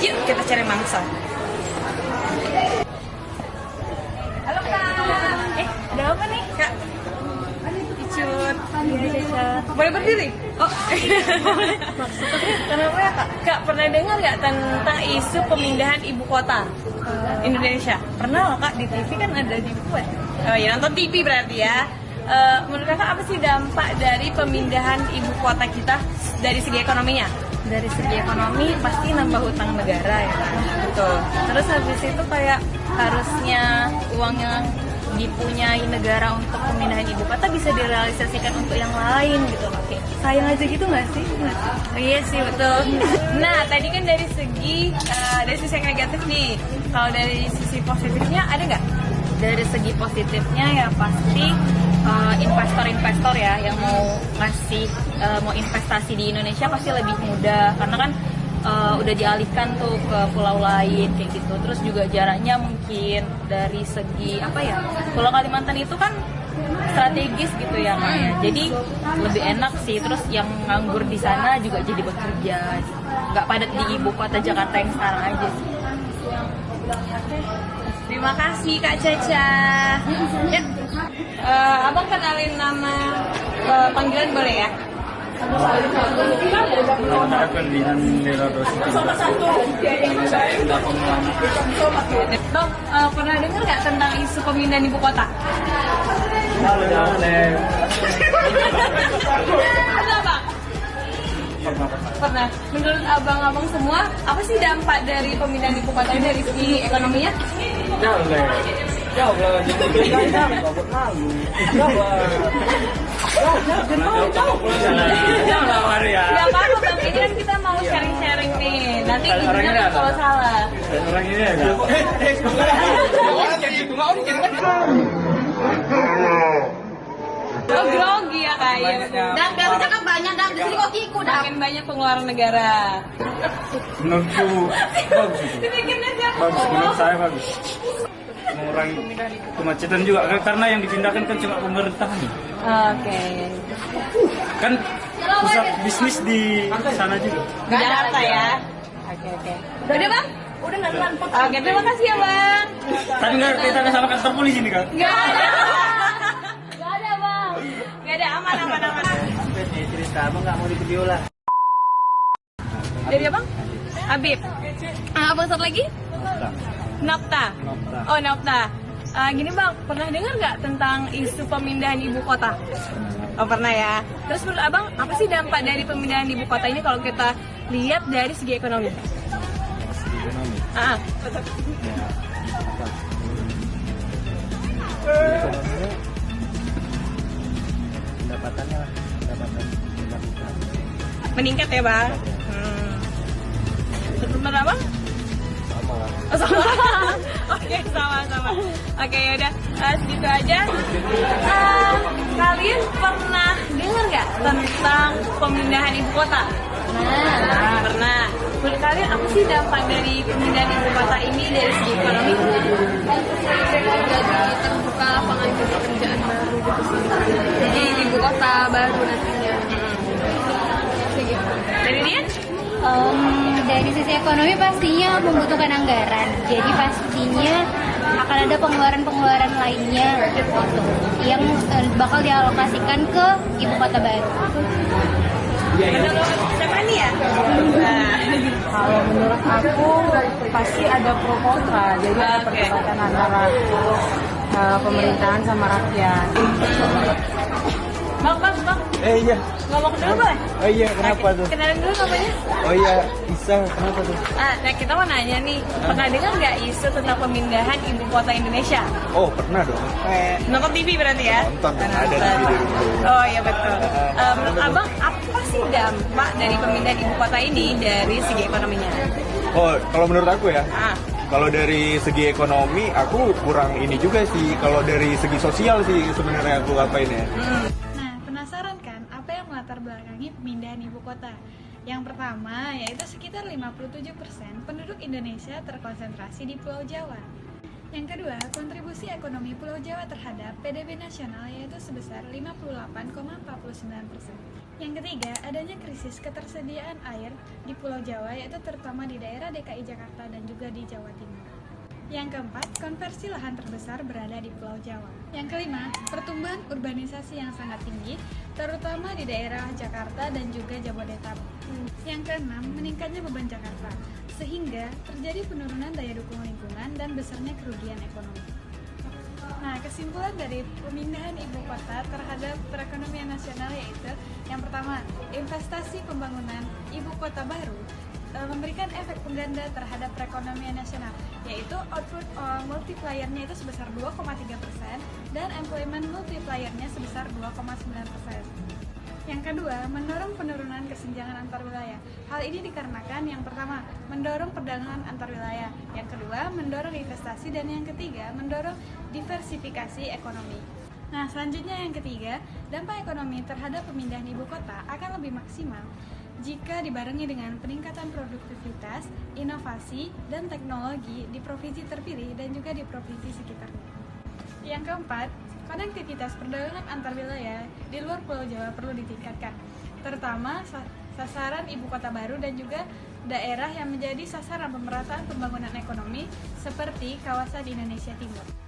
Yuk kita cari mangsa. Halo Kak. Ada apa nih? Kak. Icut. Iya, Caca. Boleh berdiri? Oh. Maksudnya kenapa ya, Kak? Kak, pernah dengar nggak tentang isu pemindahan ibu kota Indonesia? Pernah loh Kak, di TV kan ada di buku ya? Oh ya, nonton TV berarti ya. Menurut Kakak apa sih dampak dari pemindahan ibu kota kita dari segi ekonominya? Dari segi ekonomi pasti nambah utang negara ya kan. Betul. Terus habis itu kayak harusnya uang yang dipunyai negara untuk pemindahan ibu kota bisa direalisasikan untuk yang lain gitu loh. Kayak sayang aja gitu nggak sih? Iya sih betul. Nah tadi kan dari segi yang negatif nih. Kalau dari sisi positifnya ada nggak? Dari segi positifnya ya pasti investor-investor ya yang mau ngasih mau investasi di Indonesia pasti lebih mudah karena kan udah dialihkan tuh ke pulau lain kayak gitu. Terus juga jaraknya mungkin dari segi apa ya, Pulau Kalimantan itu kan strategis gitu ya Kak ya. Jadi lebih enak sih. Terus yang nganggur di sana juga jadi bekerja, nggak padat di ibu kota Jakarta yang sekarang aja sih. Terima kasih Kak Caca. Ya. Abang kenalin nama panggilan boleh ya? Saya Ferdinand Lerodo Saya udah pengalaman. Bang, pernah dengar nggak tentang isu pemindahan ibu kota? Pernah Bang? Pernah. Menurut abang-abang semua, apa sih dampak dari pemindahan ibu kota ini dari segi ekonominya? Jauh lah, Jangan lawar ya. Gak apa-apa Bang, ini kan kita mau sharing-sharing nih. Nanti gimana kalau salah? Orang ini ya. Oh grogi ya kayak. Dan garisnya kan banyak, dan di sini kok kiku dah. Makin banyak pengeluaran negara. Menurutku bagus itu. Dibikinnya siapa? Bagus, menurut saya bagus. Mengurangi kemacetan juga karena yang dipindahkan kan cuma pemerintahan. Oke. Kan pusat bisnis di sana juga. Di Jakarta ya. Oke. Udah Bang? Udah nggak lanjut. Oke, terima kasih ya Bang. Tapi nggak kaitannya sama kantor polisi nih kan? Gak ada. Gak ada Bang. Gak ada, aman. Cerita abang nggak mau di video lah. Dari Abang? Habib. Abang satu lagi? Nafta. Oh Nafta. Gini Bang, pernah dengar nggak tentang isu pemindahan ibu kota? Oh pernah ya. Terus menurut Abang, apa sih dampak dari pemindahan ibu kota ini kalau kita lihat dari segi ekonomi? Pendapatannya lah, Meningkat ya Bang? Menurut Abang? Oh, sama. Oke, sama. Oke, yaudah. Segitu aja. Kalian pernah dengar nggak tentang pemindahan ibu kota? Pernah. Menurut kalian apa sih dampak dari pemindahan ibu kota ini dari segi ekonomi? Jadi terbuka lapangan pekerjaan baru gitu sih. Jadi ibu kota baru nantinya. Dari dia? Dari sisi ekonomi pastinya membutuhkan anggaran, jadi pastinya akan ada pengeluaran-pengeluaran lainnya yang bakal dialokasikan ke ibu kota baru. Siapa nih ya? Kalau menurut aku pasti ada pro kontra, jadi ada perdebatan antara pemerintahan sama rakyat. Bang. Iya. Ngomong dulu boleh? Oh iya, kenapa tuh? Kenalin dulu namanya. Oh iya, Isa, kenapa tuh? Nah kita mau nanya nih, pernah dengar nggak isu tentang pemindahan ibu kota Indonesia? Oh, pernah dong. Nonton TV berarti ya? Nonton, ada di video. Oh iya betul. Menurut Abang, apa sih dampak dari pemindahan ibu kota ini dari segi ekonominya? Oh, kalau menurut aku ya, Ah, kalau dari segi ekonomi aku kurang ini juga sih. Kalau dari segi sosial sih sebenarnya aku apain ya. Nah, penasaran kan apa yang melatar belakangi pemindahan ibu kota? Yang pertama, yaitu sekitar 57% penduduk Indonesia terkonsentrasi di Pulau Jawa. Yang kedua, kontribusi ekonomi Pulau Jawa terhadap PDB nasional yaitu sebesar 58,49%. Yang ketiga, adanya krisis ketersediaan air di Pulau Jawa yaitu terutama di daerah DKI Jakarta dan juga di Jawa Timur. Yang keempat, konversi lahan terbesar berada di Pulau Jawa. Yang kelima, pertumbuhan urbanisasi yang sangat tinggi, terutama di daerah Jakarta dan juga Jabodetabek. Yang keenam, meningkatnya beban Jakarta, sehingga terjadi penurunan daya dukung lingkungan dan besarnya kerugian ekonomi. Nah, kesimpulan dari pemindahan ibu kota terhadap perekonomian nasional yaitu yang pertama, investasi pembangunan ibu kota baru memberikan efek pengganda terhadap perekonomian nasional, yaitu output multiplier-nya itu sebesar 2,3% dan employment multiplier-nya sebesar 2,9%. Yang kedua, mendorong penurunan kesenjangan antar wilayah. Hal ini dikarenakan yang pertama, mendorong perdagangan antar wilayah, yang kedua, mendorong investasi, dan yang ketiga, mendorong diversifikasi ekonomi. Nah, selanjutnya yang ketiga, dampak ekonomi terhadap pemindahan ibu kota akan lebih maksimal jika dibarengi dengan peningkatan produktivitas, inovasi, dan teknologi di provinsi terpilih dan juga di provinsi sekitarnya. Yang keempat, konektivitas perdagangan antar wilayah di luar Pulau Jawa perlu ditingkatkan, terutama sasaran ibu kota baru dan juga daerah yang menjadi sasaran pemerataan pembangunan ekonomi seperti kawasan Indonesia Timur.